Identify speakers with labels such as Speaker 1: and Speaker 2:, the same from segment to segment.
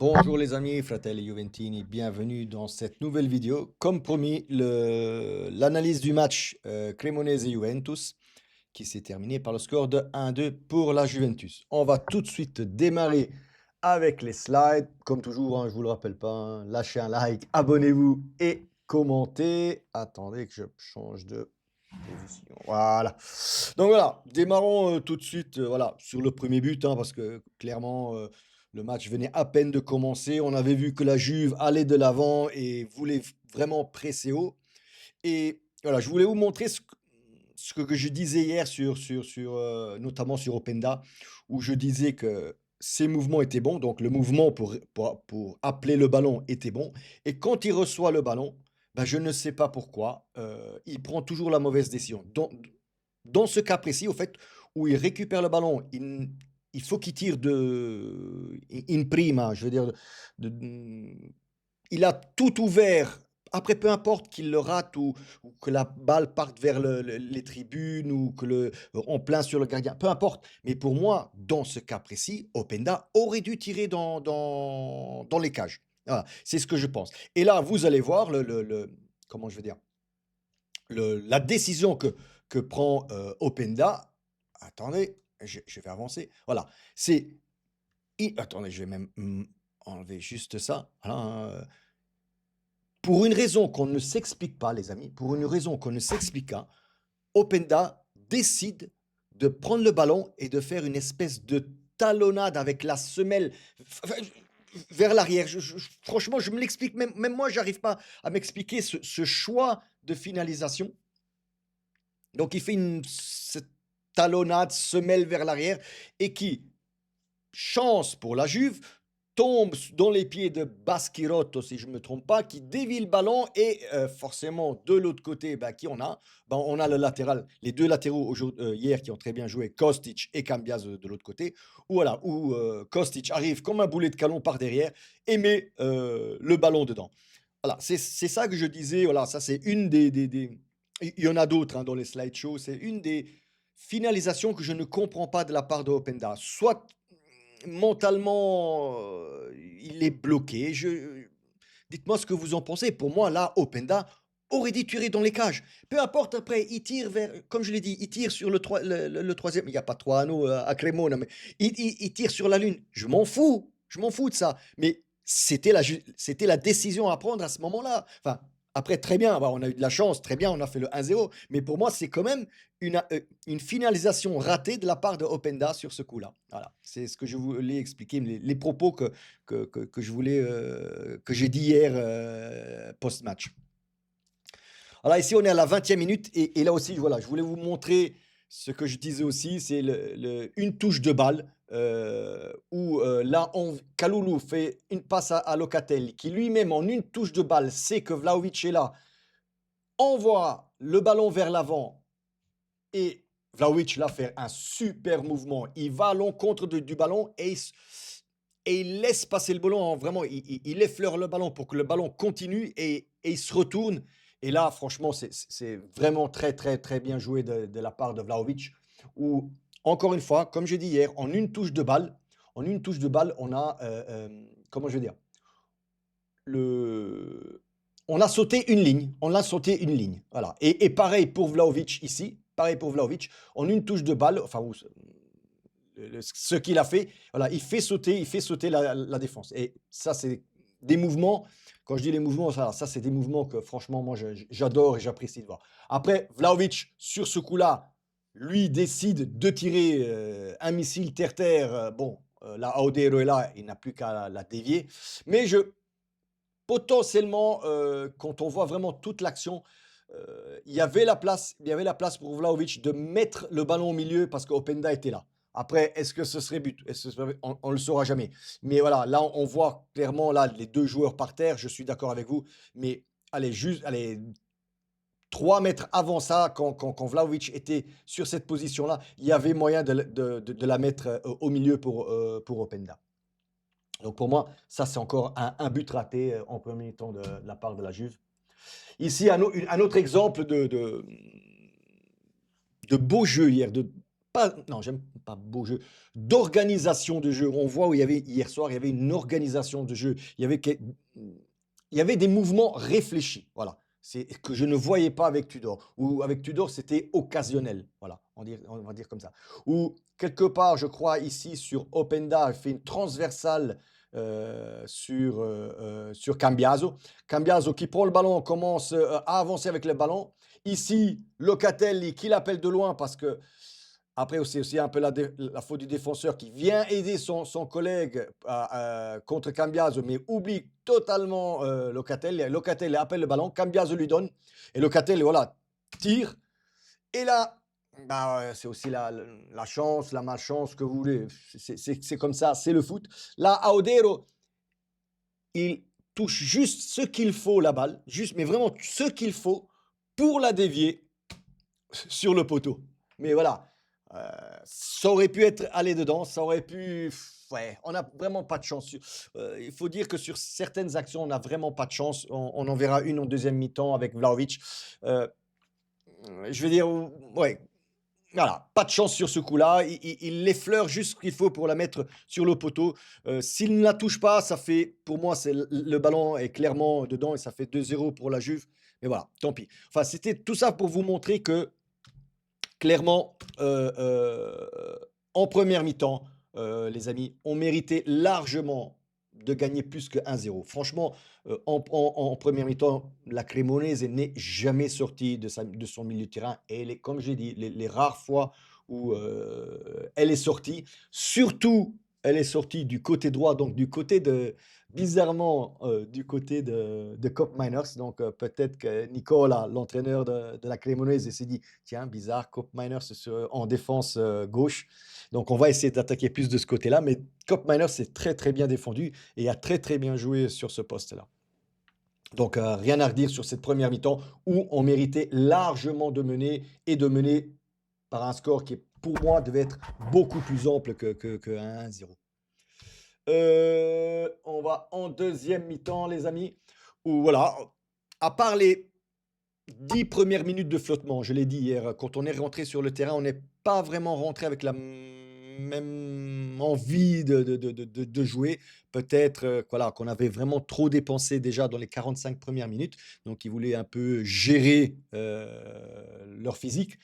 Speaker 1: Bonjour les amis, Fratelli Juventini, bienvenue dans cette nouvelle vidéo. Comme promis, l'analyse du match Cremonese-Juventus qui s'est terminé par le score de 1-2 pour la Juventus. On va tout de suite démarrer avec les slides. Comme toujours, hein, je vous le rappelle pas, hein, lâchez un like, abonnez-vous et commentez. Attendez que je change de position. Voilà. Donc voilà, démarrons tout de suite voilà, sur le premier but, hein, parce que clairement, le match venait à peine de commencer. On avait vu que la Juve allait de l'avant et voulait vraiment presser haut. Et voilà, je voulais vous montrer ce que je disais hier notamment sur Openda, où je disais que ses mouvements étaient bons. Donc le mouvement pour appeler le ballon était bon. Et quand il reçoit le ballon, ben, je ne sais pas pourquoi, il prend toujours la mauvaise décision. Dans ce cas précis, au fait, où il récupère le ballon, il faut qu'il tire in prima, je veux dire, il a tout ouvert. Après, peu importe qu'il le rate ou que la balle parte vers les tribunes ou que en plein sur le gardien, peu importe. Mais pour moi, dans ce cas précis, Openda aurait dû tirer dans les cages. Voilà, c'est ce que je pense. Et là, vous allez voir comment je veux dire, la décision que prend Openda. Attendez, je vais avancer. Voilà, attendez, je vais même enlever juste ça. Voilà, hein, pour une raison qu'on ne s'explique pas, les amis, pour une raison qu'on ne s'explique pas, Openda décide de prendre le ballon et de faire une espèce de talonnade avec la semelle vers l'arrière. Franchement, je me l'explique, même moi, j'arrive pas à m'expliquer ce choix de finalisation. Donc, il fait cette talonnade, semelle vers l'arrière et qui, chance pour la Juve, tombe dans les pieds de Baschirotto, si je ne me trompe pas, qui dévie le ballon et forcément de l'autre côté, bah, qui on a? Ben, on a le latéral, les deux latéraux hier qui ont très bien joué, Kostic et Cambias de l'autre côté, où, voilà, où Kostic arrive comme un boulet de canon par derrière et met le ballon dedans. Voilà, c'est ça que je disais, voilà, ça c'est une il y en a d'autres hein, dans les slideshows, c'est une des finalisations que je ne comprends pas de la part de Openda. Soit mentalement, il est bloqué. Dites-moi ce que vous en pensez. Pour moi, là, Openda aurait dû tirer dans les cages. Peu importe après, il tire vers, comme je l'ai dit, il tire sur le troisième. Il n'y a pas trois anneaux à Cremona, mais il tire sur la lune. Je m'en fous de ça. Mais c'était la décision à prendre à ce moment-là. Enfin, après, très bien, bah, on a eu de la chance, très bien, on a fait le 1-0. Mais pour moi, c'est quand même une finalisation ratée de la part de Openda sur ce coup-là. Voilà, c'est ce que je voulais expliquer, les propos que je voulais, que j'ai dit hier post-match. Alors ici, on est à la 20e minute et là aussi, voilà, je voulais vous montrer ce que je disais aussi, c'est une touche de balle où là, Kalulu fait une passe à Locatelli qui lui-même, en une touche de balle, sait que Vlahovic est là, envoie le ballon vers l'avant et Vlahovic là fait un super mouvement. Il va à l'encontre du ballon et il laisse passer le ballon. Vraiment, il effleure le ballon pour que le ballon continue et il se retourne. Et là, franchement, c'est vraiment très, très, très bien joué de la part de Vlahovic. Où, encore une fois, comme j'ai dit hier, en une touche de balle, on a, comment je vais dire, le on a sauté une ligne, on a sauté une ligne, voilà et pareil pour Vlahovic ici, pareil pour Vlahovic, en une touche de balle, enfin ce qu'il a fait, voilà, il fait sauter la défense et ça, c'est des mouvements, quand je dis les mouvements, ça c'est des mouvements que franchement moi j'adore et j'apprécie de voir. Après Vlahovic, sur ce coup-là, lui décide de tirer, un missile terre-terre, bon, là Audero est là, il n'a plus qu'à la dévier, mais potentiellement, quand on voit vraiment toute l'action, il y avait la place pour Vlahovic de mettre le ballon au milieu parce qu'Openda était là. Après, est-ce que ce serait but? Est-ce que ce serait on le saura jamais. Mais voilà, là, on voit clairement là les 2 joueurs par terre, je suis d'accord avec vous. Mais allez, 3 mètres avant ça, quand Vlahovic était sur cette position-là, il y avait moyen de la mettre, au milieu pour Openda. Donc pour moi, ça c'est encore un but raté en premier temps de la part de la Juve. Ici, un autre exemple de beau jeu hier, pas non, j'aime pas beau jeu, d'organisation de jeu. On voit où il y avait hier soir, il y avait une organisation de jeu. Il y avait des mouvements réfléchis, voilà. C'est que je ne voyais pas avec Tudor. Ou avec Tudor, c'était occasionnel, voilà, on va dire comme ça. Ou quelque part, je crois ici sur Openda, elle fait une transversale, sur Cambiaso. Cambiaso qui prend le ballon, commence, à avancer avec le ballon. Ici, Locatelli qui l'appelle de loin parce que après, c'est aussi un peu la faute du défenseur qui vient aider son collègue contre Cambiaso, mais oublie totalement Locatelli. Locatelli appelle le ballon, Cambiaso lui donne, et Locatelli, voilà, tire. Et là, bah, c'est aussi la chance, la malchance que vous voulez. C'est comme ça, c'est le foot. Là, Audero, il touche juste ce qu'il faut, la balle, juste, mais vraiment ce qu'il faut pour la dévier sur le poteau. Mais voilà, ça aurait pu être aller dedans, ça aurait pu ouais, on n'a vraiment pas de chance il faut dire que sur certaines actions, on n'a vraiment pas de chance. On en verra une en deuxième mi-temps avec Vlahovic. Heu, je veux dire, ouais, voilà, pas de chance sur ce coup-là. Il l'effleure juste ce qu'il faut pour la mettre sur le poteau. S'il ne la touche pas, ça fait pour moi, c'est le ballon est clairement dedans et ça fait 2-0 pour la Juve. Mais voilà, tant pis. Enfin, c'était tout ça pour vous montrer que clairement, en première mi-temps, les amis, on méritait largement de gagner plus que 1-0. Franchement, en première mi-temps, la Cremonese n'est jamais sortie de son milieu de terrain et elle est comme j'ai dit, les rares fois où, elle est sortie, surtout, elle est sortie du côté droit, donc du côté de bizarrement, du côté de Kopp Miners. Donc, peut-être que Nicola, l'entraîneur de la Cremonese, s'est dit: «Tiens, bizarre, Kopp Miners en défense, gauche, donc on va essayer d'attaquer plus de ce côté-là», mais Kopp Miners s'est très, très bien défendu et a très, très bien joué sur ce poste-là. Donc, rien à redire sur cette première mi-temps où on méritait largement de mener et de mener par un score qui, pour moi, devait être beaucoup plus ample que 1-0. On va en deuxième mi-temps, les amis, où voilà, à part les 10 premières minutes de flottement, je l'ai dit hier, quand on est rentré sur le terrain, on n'est pas vraiment rentré avec la même envie de jouer. Peut-être, voilà, qu'on avait vraiment trop dépensé déjà dans les 45 premières minutes, donc ils voulaient un peu gérer, leur physique.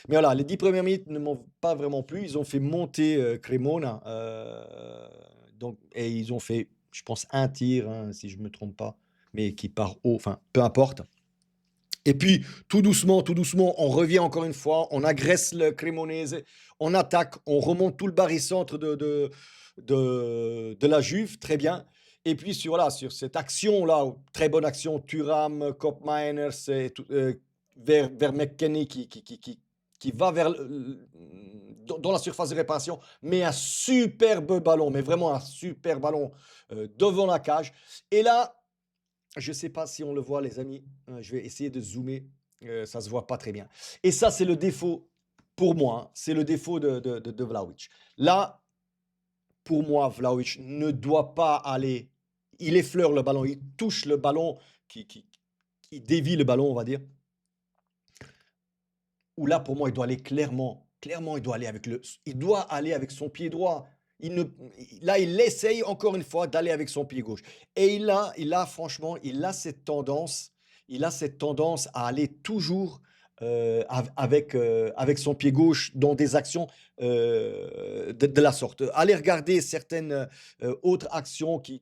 Speaker 1: Mais voilà, les 10 premières minutes ne m'ont pas vraiment plu. Ils ont fait monter, Cremona, donc et ils ont fait, je pense un tir, hein, si je ne me trompe pas, mais qui part haut, enfin, peu importe. Et puis, tout doucement, on revient encore une fois, on agresse le Cremonese, on attaque, on remonte tout le barycentre de la Juve, très bien. Et puis voilà, sur cette action-là, très bonne action, Thuram, Kopp Meiners et tout, vers McKennie qui va vers dans la surface de réparation, mais un superbe ballon, mais vraiment un super ballon, devant la cage. Et là, je ne sais pas si on le voit les amis, je vais essayer de zoomer, ça se voit pas très bien et ça c'est le défaut pour moi, hein, c'est le défaut de Vlahovic. Là, pour moi, Vlahovic ne doit pas aller il effleure le ballon, il touche le ballon qui dévie le ballon, on va dire. Où là, pour moi, il doit aller clairement, il doit aller avec son pied droit. Il ne Là, il essaye encore une fois d'aller avec son pied gauche et il a franchement, il a cette tendance à aller toujours, avec son pied gauche dans des actions, de la sorte. Allez regarder certaines, autres actions qui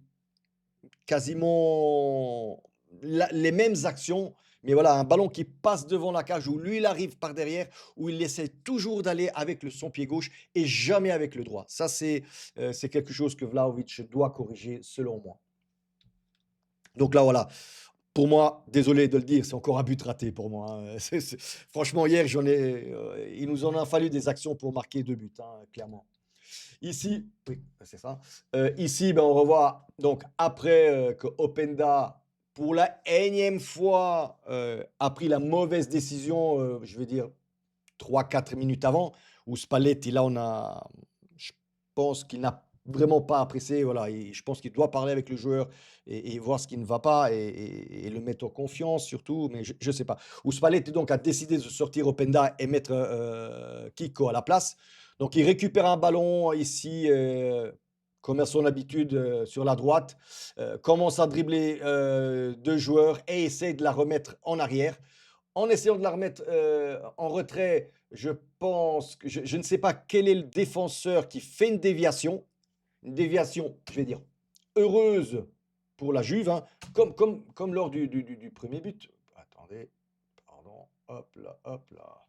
Speaker 1: quasiment les mêmes actions, mais voilà, un ballon qui passe devant la cage où lui, il arrive par derrière, où il essaie toujours d'aller avec son pied gauche et jamais avec le droit. Ça, c'est quelque chose que Vlahovic doit corriger selon moi. Donc là, voilà, pour moi, désolé de le dire, c'est encore un but raté pour moi, hein. Franchement, hier, il nous en a fallu des actions pour marquer 2 buts, hein, clairement. Ici, oui, c'est ça. Ici, ben, on revoit donc après, que Openda, pour la énième fois, a pris la mauvaise décision, je vais dire 3-4 minutes avant, où Spalletti, là, je pense qu'il n'a vraiment pas apprécié. Voilà, je pense qu'il doit parler avec le joueur et voir ce qui ne va pas et le mettre en confiance surtout, mais je ne sais pas. Spalletti donc a décidé de sortir Openda et mettre Kiko à la place. Donc il récupère un ballon ici, comme à son habitude sur la droite, commence à dribbler deux joueurs et essaie de la remettre en arrière. En essayant de la remettre en retrait, je pense que je ne sais pas quel est le défenseur qui fait une déviation, je vais dire, heureuse pour la Juve, hein, comme lors du premier but. Attendez, pardon, hop là, hop là.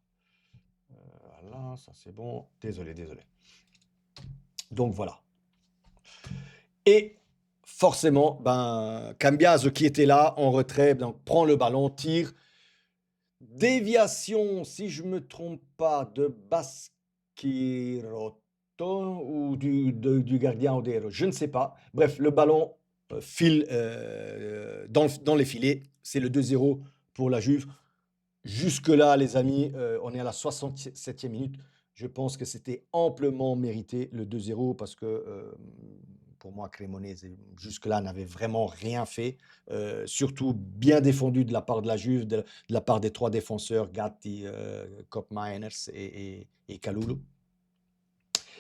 Speaker 1: Voilà, ça c'est bon. Désolé, désolé. Donc voilà. Et forcément, ben, Cambiase qui était là en retrait, donc, prend le ballon, tire. Déviation, si je ne me trompe pas, de Baschirotto ou du gardien Odero, je ne sais pas. Bref, le ballon file dans les filets. C'est le 2-0 pour la Juve. Jusque-là, les amis, on est à la 67e minute. Je pense que c'était amplement mérité le 2-0 parce que pour moi, Cremonese, jusque-là, n'avait vraiment rien fait. Surtout bien défendu de la part de la Juve, de la part des trois défenseurs, Gatti, Koopmeiners et Kalulu.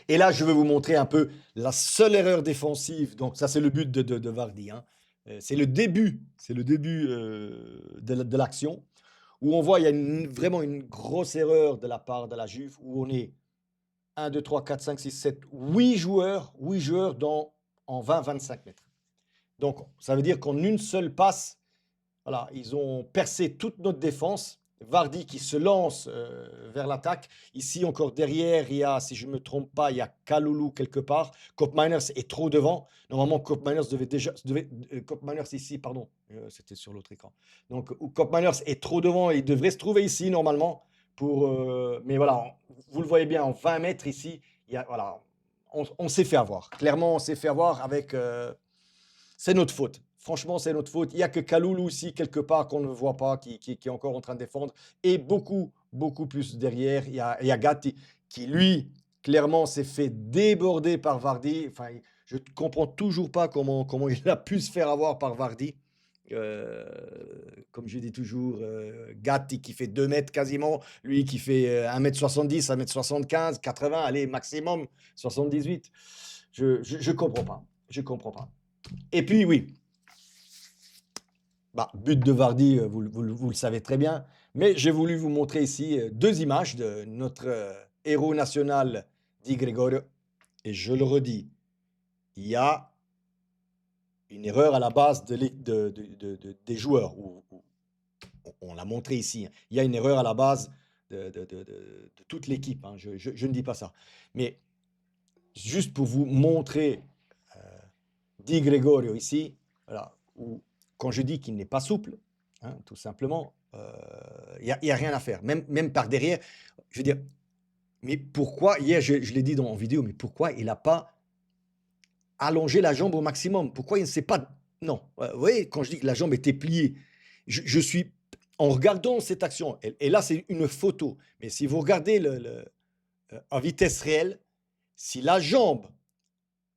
Speaker 1: Et là, je vais vous montrer un peu la seule erreur défensive. Donc, ça, c'est le but de Vardy, hein. C'est le début de l'action où on voit il y a vraiment une grosse erreur de la part de la Juve, où on est 1, 2, 3, 4, 5, 6, 7, 8 joueurs en 20-25 mètres. Donc, ça veut dire qu'en une seule passe, voilà, ils ont percé toute notre défense. Vardy qui se lance vers l'attaque. Ici, encore derrière, il y a, si je ne me trompe pas, il y a Kalulu quelque part. Koopmeiners est trop devant. Normalement, Koopmeiners devait déjà. Koopmeiners ici, pardon, c'était sur l'autre écran. Donc, Koopmeiners est trop devant. Il devrait se trouver ici, normalement. Mais voilà, vous le voyez bien, en 20 mètres ici, voilà, on s'est fait avoir. Clairement, on s'est fait avoir avec. C'est notre faute. Franchement, c'est notre faute. Il n'y a que Kalulu aussi, quelque part, qu'on ne voit pas, qui est encore en train de défendre. Et beaucoup, beaucoup plus derrière. Il y a Gatti qui, lui, clairement, s'est fait déborder par Vardy. Enfin, je ne comprends toujours pas comment il a pu se faire avoir par Vardy. Comme je dis toujours, Gatti qui fait 2 mètres quasiment, lui qui fait 1m70, 1m75, 80, allez, maximum 78. Je comprends pas. Je comprends pas. Et puis, oui, bah, but de Vardy, vous le savez très bien. Mais j'ai voulu vous montrer ici deux images de notre héros national, Di Gregorio. Et je le redis, il y a une erreur à la base des joueurs. On l'a montré ici. Il y a une erreur à la base de toute l'équipe, hein. Je ne dis pas ça. Mais juste pour vous montrer Di Gregorio ici, voilà, où quand je dis qu'il n'est pas souple, hein, tout simplement, il n'y a rien à faire. Même par derrière, je veux dire, mais pourquoi, hier je l'ai dit dans en vidéo, mais pourquoi il n'a pas allongé la jambe au maximum? Pourquoi il ne s'est pas... Non, vous voyez, quand je dis que la jambe était pliée, je suis... En regardant cette action, et là c'est une photo, mais si vous regardez en vitesse réelle, si la jambe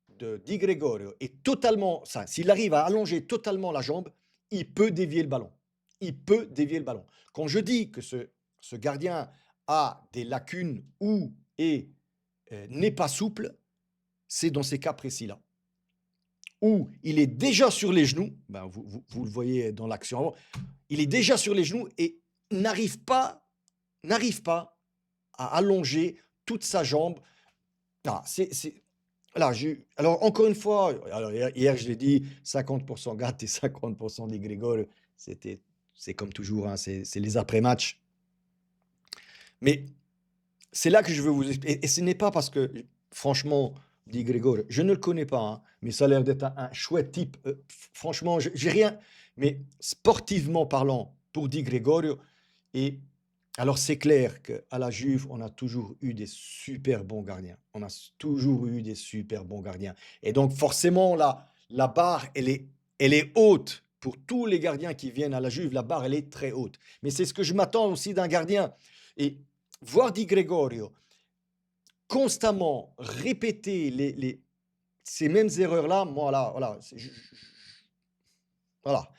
Speaker 1: de Di Gregorio est totalement, ça, s'il arrive à allonger totalement la jambe, il peut dévier le ballon. Il peut dévier le ballon. Quand je dis que ce gardien a des lacunes ou n'est pas souple, c'est dans ces cas précis-là. Où il est déjà sur les genoux, ben vous le voyez dans l'action avant, il est déjà sur les genoux et n'arrive pas à allonger toute sa jambe. Ah, alors, encore une fois, alors hier je l'ai dit, 50% Gatti et 50% Di Gregorio, c'est comme toujours, hein, c'est les après-matchs. Mais c'est là que je veux vous expliquer. Et ce n'est pas parce que, franchement, Di Gregorio, je ne le connais pas, hein, mais ça a l'air d'être un chouette type. Franchement, j'ai rien. Mais sportivement parlant, pour Di Gregorio, et alors c'est clair qu'à la Juve, on a toujours eu des super bons gardiens. On a toujours eu des super bons gardiens. Et donc forcément, la barre, elle est haute. Pour tous les gardiens qui viennent à la Juve, la barre, elle est très haute. Mais c'est ce que je m'attends aussi d'un gardien. Et voir Di Gregorio constamment répéter ces mêmes erreurs-là, moi, là, voilà, voilà.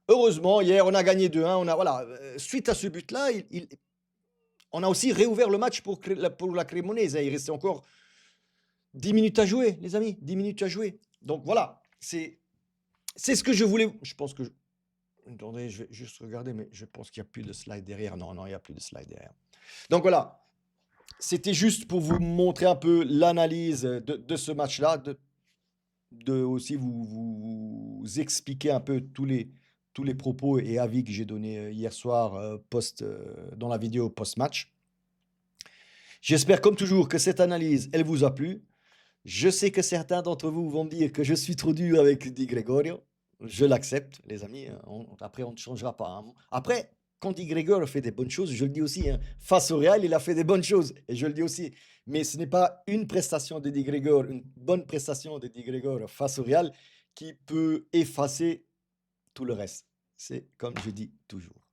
Speaker 1: Heureusement, hier, on a gagné 2-1. On a, voilà, suite à ce but-là, on a aussi réouvert le match pour la Cremonese. Il restait encore 10 minutes à jouer, les amis, 10 minutes à jouer. Donc voilà, c'est ce que je voulais. Je pense que. Attendez, je vais juste regarder, mais je pense qu'il n'y a plus de slide derrière. Non, non, il n'y a plus de slide derrière. Donc voilà, c'était juste pour vous montrer un peu l'analyse de ce match-là, de aussi vous expliquer un peu tous les propos et avis que j'ai donnés hier soir dans la vidéo post-match. J'espère comme toujours que cette analyse, elle vous a plu. Je sais que certains d'entre vous vont me dire que je suis trop dur avec Di Gregorio. Je l'accepte, les amis. Après, on ne changera pas, hein. Après, quand Di Gregorio fait des bonnes choses, je le dis aussi, hein, face au Real, il a fait des bonnes choses. Et je le dis aussi. Mais ce n'est pas une prestation de Di Gregorio, une bonne prestation de Di Gregorio face au Real qui peut effacer tout le reste. C'est comme je dis toujours.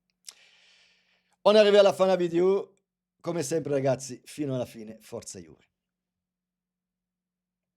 Speaker 1: On est arrivé alla fin della vidéo. Come sempre, ragazzi, fino alla fine, forza Juve.